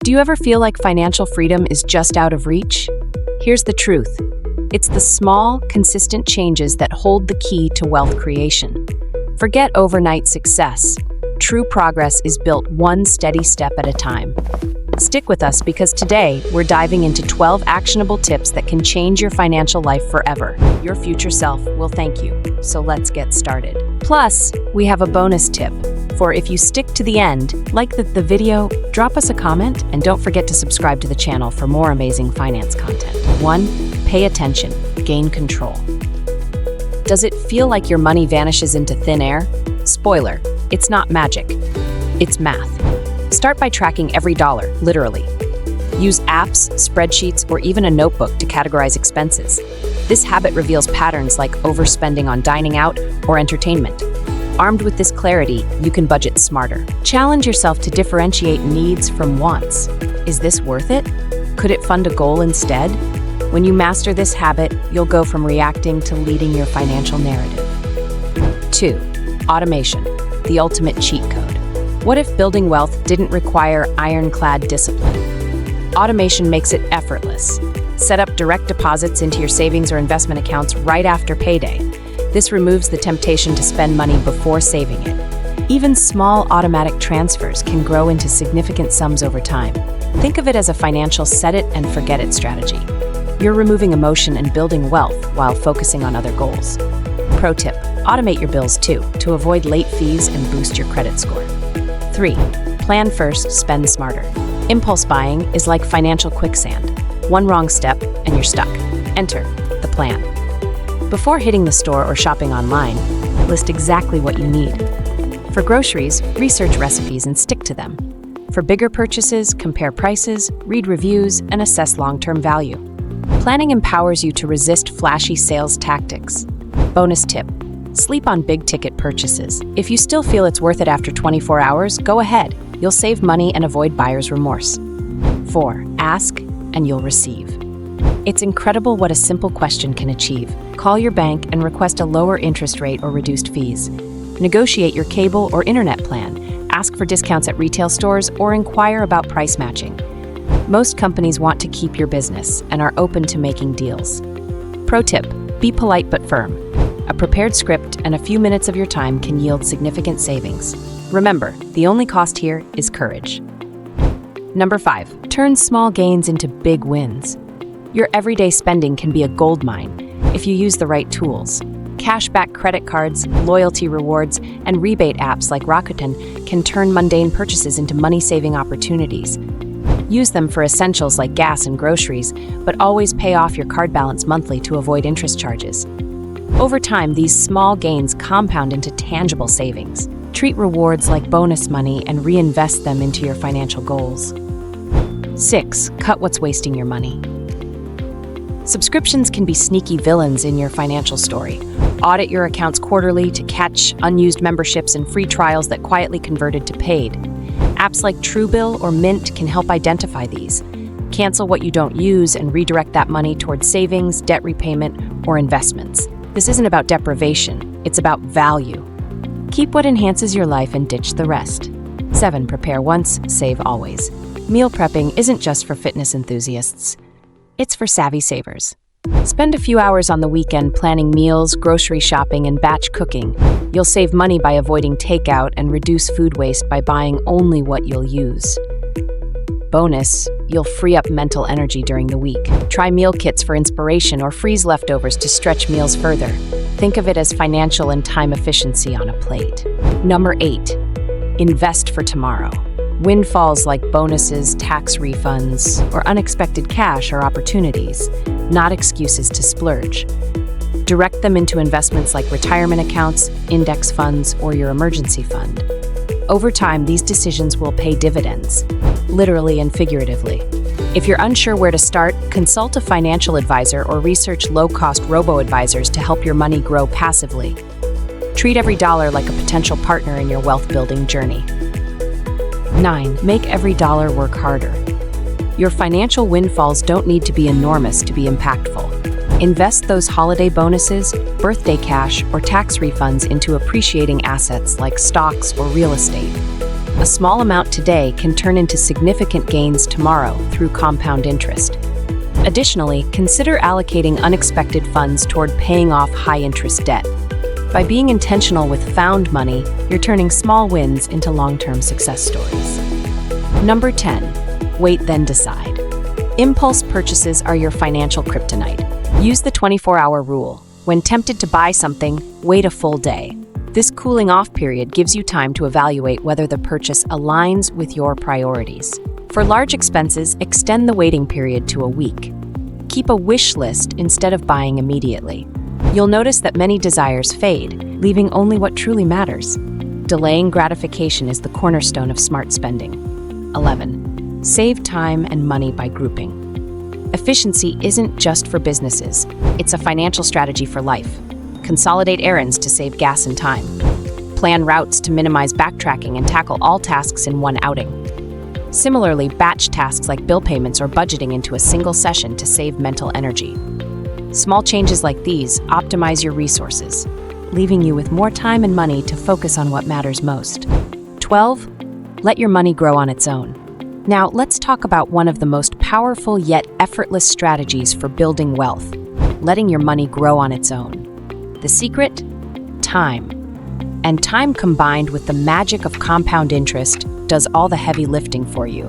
Do you ever feel like financial freedom is just out of reach? Here's the truth. It's the small, consistent changes that hold the key to wealth creation. Forget overnight success. True progress is built one steady step at a time. Stick with us because today we're diving into 12 actionable tips that can change your financial life forever. Your future self will thank you. So let's get started. Plus, we have a bonus tip. For if you stick to the end, like the video, drop us a comment, and don't forget to subscribe to the channel for more amazing finance content. 1. Pay attention. Gain control. Does it feel like your money vanishes into thin air? Spoiler, it's not magic. It's math. Start by tracking every dollar, literally. Use apps, spreadsheets, or even a notebook to categorize expenses. This habit reveals patterns like overspending on dining out or entertainment. Armed with this clarity, you can budget smarter. Challenge yourself to differentiate needs from wants. Is this worth it? Could it fund a goal instead? When you master this habit, you'll go from reacting to leading your financial narrative. 2. Automation, the ultimate cheat code. What if building wealth didn't require ironclad discipline? Automation makes it effortless. Set up direct deposits into your savings or investment accounts right after payday. This removes the temptation to spend money before saving it. Even small automatic transfers can grow into significant sums over time. Think of it as a financial set-it-and-forget-it strategy. You're removing emotion and building wealth while focusing on other goals. Pro tip, automate your bills too, to avoid late fees and boost your credit score. 3. Plan first, spend smarter. Impulse buying is like financial quicksand. One wrong step and you're stuck. Enter the plan. Before hitting the store or shopping online, list exactly what you need. For groceries, research recipes and stick to them. For bigger purchases, compare prices, read reviews, and assess long-term value. Planning empowers you to resist flashy sales tactics. Bonus tip, sleep on big-ticket purchases. If you still feel it's worth it after 24 hours, go ahead. You'll save money and avoid buyer's remorse. 4. Ask and you'll receive. It's incredible what a simple question can achieve. Call your bank and request a lower interest rate or reduced fees. Negotiate your cable or internet plan. Ask for discounts at retail stores or inquire about price matching. Most companies want to keep your business and are open to making deals. Pro tip, be polite but firm. A prepared script and a few minutes of your time can yield significant savings. Remember, the only cost here is courage. Number 5, turn small gains into big wins. Your everyday spending can be a goldmine if you use the right tools. Cashback credit cards, loyalty rewards, and rebate apps like Rakuten can turn mundane purchases into money-saving opportunities. Use them for essentials like gas and groceries, but always pay off your card balance monthly to avoid interest charges. Over time, these small gains compound into tangible savings. Treat rewards like bonus money and reinvest them into your financial goals. 6. Cut what's wasting your money. Subscriptions can be sneaky villains in your financial story. Audit your accounts quarterly to catch unused memberships and free trials that quietly converted to paid. Apps like Truebill or Mint can help identify these. Cancel what you don't use and redirect that money towards savings, debt repayment, or investments. This isn't about deprivation, it's about value. Keep what enhances your life and ditch the rest. 7. Prepare once, save always. Meal prepping isn't just for fitness enthusiasts. It's for savvy savers. Spend a few hours on the weekend planning meals, grocery shopping, and batch cooking. You'll save money by avoiding takeout and reduce food waste by buying only what you'll use. Bonus, you'll free up mental energy during the week. Try meal kits for inspiration or freeze leftovers to stretch meals further. Think of it as financial and time efficiency on a plate. Number 8, invest for tomorrow. Windfalls like bonuses, tax refunds, or unexpected cash are opportunities, not excuses to splurge. Direct them into investments like retirement accounts, index funds, or your emergency fund. Over time, these decisions will pay dividends, literally and figuratively. If you're unsure where to start, consult a financial advisor or research low-cost robo-advisors to help your money grow passively. Treat every dollar like a potential partner in your wealth-building journey. 9. Make every dollar work harder. Your financial windfalls don't need to be enormous to be impactful. Invest those holiday bonuses, birthday cash, or tax refunds into appreciating assets like stocks or real estate. A small amount today can turn into significant gains tomorrow through compound interest. Additionally, consider allocating unexpected funds toward paying off high-interest debt. By being intentional with found money, you're turning small wins into long-term success stories. Number 10. Wait, then decide. Impulse purchases are your financial kryptonite. Use the 24-hour rule. When tempted to buy something, wait a full day. This cooling-off period gives you time to evaluate whether the purchase aligns with your priorities. For large expenses, extend the waiting period to a week. Keep a wish list instead of buying immediately. You'll notice that many desires fade, leaving only what truly matters. Delaying gratification is the cornerstone of smart spending. 11. Save time and money by grouping. Efficiency isn't just for businesses, it's a financial strategy for life. Consolidate errands to save gas and time. Plan routes to minimize backtracking and tackle all tasks in one outing. Similarly, batch tasks like bill payments or budgeting into a single session to save mental energy. Small changes like these optimize your resources, leaving you with more time and money to focus on what matters most. 12. Let your money grow on its own. Now, let's talk about one of the most powerful yet effortless strategies for building wealth: letting your money grow on its own. The secret? Time. And time combined with the magic of compound interest does all the heavy lifting for you.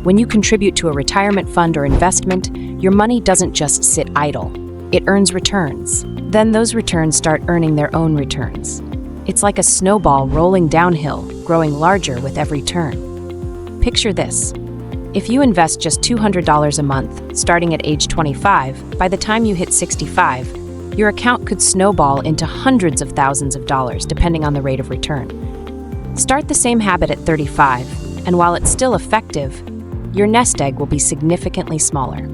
When you contribute to a retirement fund or investment, your money doesn't just sit idle. It earns returns. Then those returns start earning their own returns. It's like a snowball rolling downhill, growing larger with every turn. Picture this. If you invest just $200 a month, starting at age 25, by the time you hit 65, your account could snowball into hundreds of thousands of dollars, depending on the rate of return. Start the same habit at 35, and while it's still effective, your nest egg will be significantly smaller.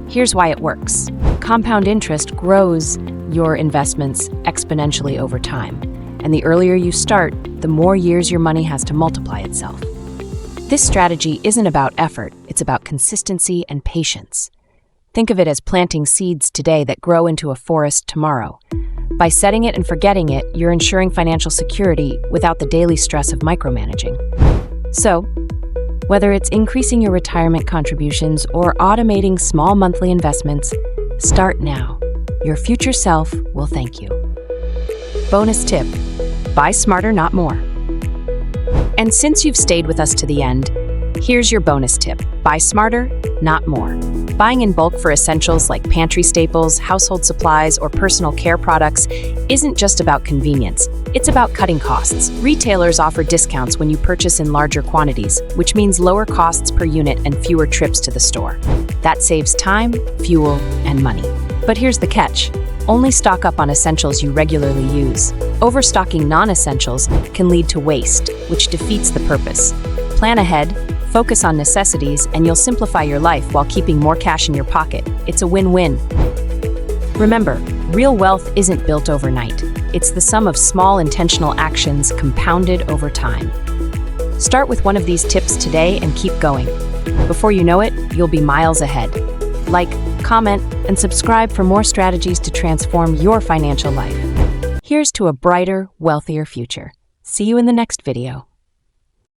Here's why it works. Compound interest grows your investments exponentially over time, and the earlier you start, the more years your money has to multiply itself. This strategy isn't about effort, it's about consistency and patience. Think of it as planting seeds today that grow into a forest tomorrow. By setting it and forgetting it, you're ensuring financial security without the daily stress of micromanaging. So, whether it's increasing your retirement contributions or automating small monthly investments, start now. Your future self will thank you. Bonus tip: buy smarter, not more. And since you've stayed with us to the end, here's your bonus tip: buy smarter, not more. Buying in bulk for essentials like pantry staples, household supplies, or personal care products isn't just about convenience. It's about cutting costs. Retailers offer discounts when you purchase in larger quantities, which means lower costs per unit and fewer trips to the store. That saves time, fuel, and money. But here's the catch: only stock up on essentials you regularly use. Overstocking non-essentials can lead to waste, which defeats the purpose. Plan ahead, focus on necessities, and you'll simplify your life while keeping more cash in your pocket. It's a win-win. Remember, real wealth isn't built overnight. It's the sum of small intentional actions compounded over time. Start with one of these tips today and keep going. Before you know it, you'll be miles ahead. Like, comment, and subscribe for more strategies to transform your financial life. Here's to a brighter, wealthier future. See you in the next video.